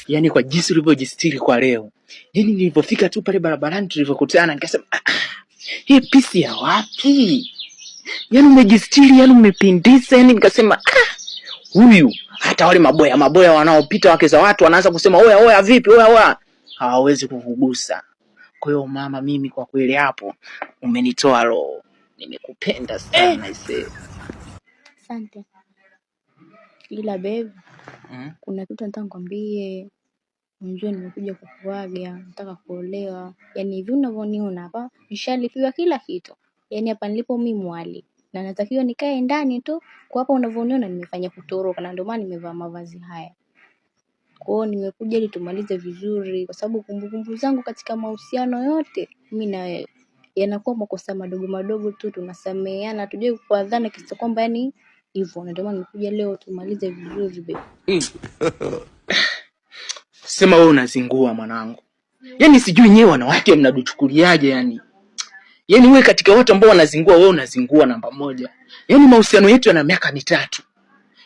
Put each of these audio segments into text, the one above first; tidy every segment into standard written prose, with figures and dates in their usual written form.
Yaani kwa jinsi ulivyojistiri kwa leo. Yaani nilipofika tu pale barabarani tulivyokutana nikasema hii pisi ya wapi? Yaani umejistiri, yaani umepindisa, yaani nikasema huyu hata wale maboya wanaopita wake za watu wanaanza kusema oya vipi oya hawawezi kukugusa. Kwa hiyo mama, mimi kwa kweli hapo umenitoa roho. Nimekupenda sana ise. Asante. Ila babe, kuna kitu nataka nikwambie. Unajua nimekuja kukuaga, nataka kuolewa. Yaani hivi unavyoniona hapa, nishalipiwa kila kitu. Yaani hapa nilipo mimi mwali. Na natakiwa nikae ndani tu. Kwa hapa unavyoniona nimefanya kutoroka na ndio maana nimevaa mavazi haya. Kwa hiyo nimekuja ili tumalize vizuri kwa sababu kumbukumbu zangu katika mahusiano yote mimi na wewe yanakuwa makosa madogo tu, tunasameheana, tujue kuadhana kisa kwamba yani hivyo. Ndio maana nimekuja leo tumalize vizuri babe. Sema wewe unazingua mwanangu. Yaani sijui nyewe wanawake mnaduchukuliaje yani. Yaani wewe katika watu ambao wanazingua wewe unazingua namba moja. Yaani mahusiano yetu yana miaka 3.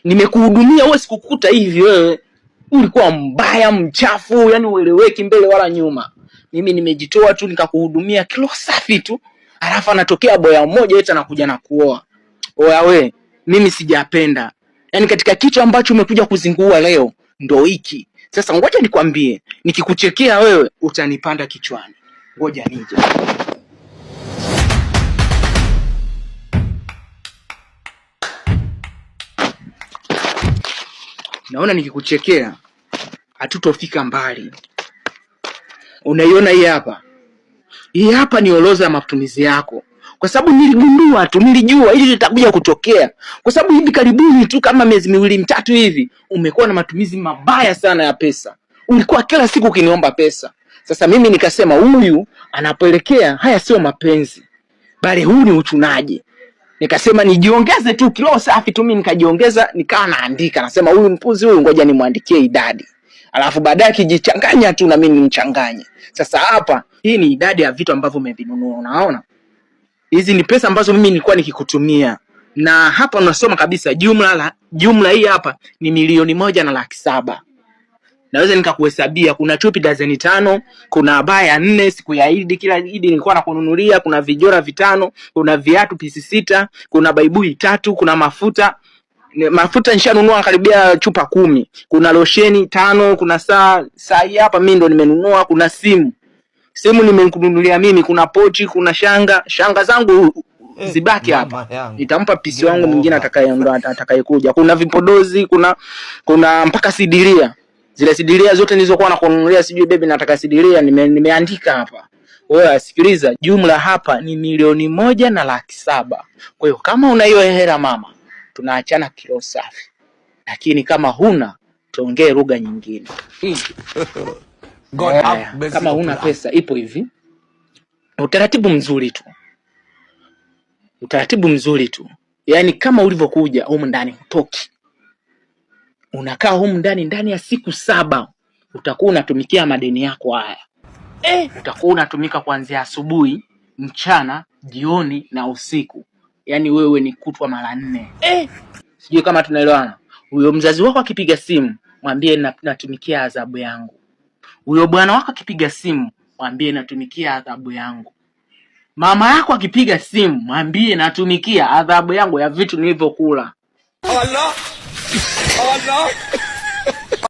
Nimekuhudumia wewe, sikukuta hivi wewe. Ulikuwa mbaya, mchafu, yani ueleweki mbele wala nyuma. Mimi nimejitoa tu nikakuhudumia kilo safi tu. Alafu anatokea boya mmoja eti anakuja na kuoa. Oya we, mimi sijapenda. Yani katika kitu ambacho umekuja kuzingua leo ndo hiki. Sasa ngoja nikwambie, nikikuchekea wewe utanipanda kichwani. Ngoja nije. Naona nikikuchekea hatutofika mbali. Unaiona hii hapa? Hii hapa ni orodha ya matumizi yako. Kwa sababu niligundua tu, nilijua ili litakuja kutokea. Kwa sababu hivi karibuni tu kama miezi 2-3 hivi umekuwa na matumizi mabaya sana ya pesa. Ulikuwa kila siku ukiniomba pesa. Sasa mimi nikasema huyu anapoelekea haya sio mapenzi, bali huu ni uchunaji. Nikasema nijiongeze tu kilo safi tu, mimi nikajiongeza, nikawa naandika. Nasema huyu mpuzi huyu ngoja nimwandikie idadi. Alafu baadaye kijichanganya tu na mimi nimchanganye. Sasa hapa hii ni idadi ya vitu ambavyo umevinunua, unaona? Hizi ni pesa ambazo mimi nilikuwa nikikutumia. Na hapa unasoma kabisa jumla hii hapa ni 1,700,000. Naweza nikakuhesabia, kuna chupi dazeni 5, kuna baya 4 siku ya Eid, kila Eid nilikuwa nakununulia, kuna vijora 5, kuna viatu pisi 6, kuna baibui 3, kuna mafuta nishanunua karibia chupa 10, kuna losheni 5, kuna saa hii hapa mimi ndo nimenunua, kuna simu nimekununulia mimi, kuna pochi, kuna shanga zangu zibaki hapa. Nitampa pisi wangu mwingine atakayekuja. Kuna vipodozi, kuna mpaka sidiria. Zile sidiria zote nilizokuwa nakununulia, sijui baby nataka sidiria, nimeandika hapa. Wewe sikiliza, jumla hapa ni 1,700,000. Kwa hiyo kama una hiyo hela mama, tunaachana kilo safi. Lakini kama huna, tuongee lugha nyingine. Kama huna pesa ipo hivi. Utaratibu mzuri tu. Yaani kama ulivyokuja humu ndani hutoki. Unakaa humu ndani ya siku 7 utakuwa unatumikia madeni yako haya. Utakuwa unatumika kuanzia asubuhi, mchana, jioni na usiku. Yaani wewe ni kutwa mara 4. Sijui kama tunaelewana. Huyo mzazi wako akipiga simu, mwambie natumikia adhabu yangu. Huyo bwana wako akipiga simu, mwambie natumikia adhabu yangu. Mama yako akipiga simu, mwambie natumikia adhabu yangu ya vitu nilivyokula. Allah.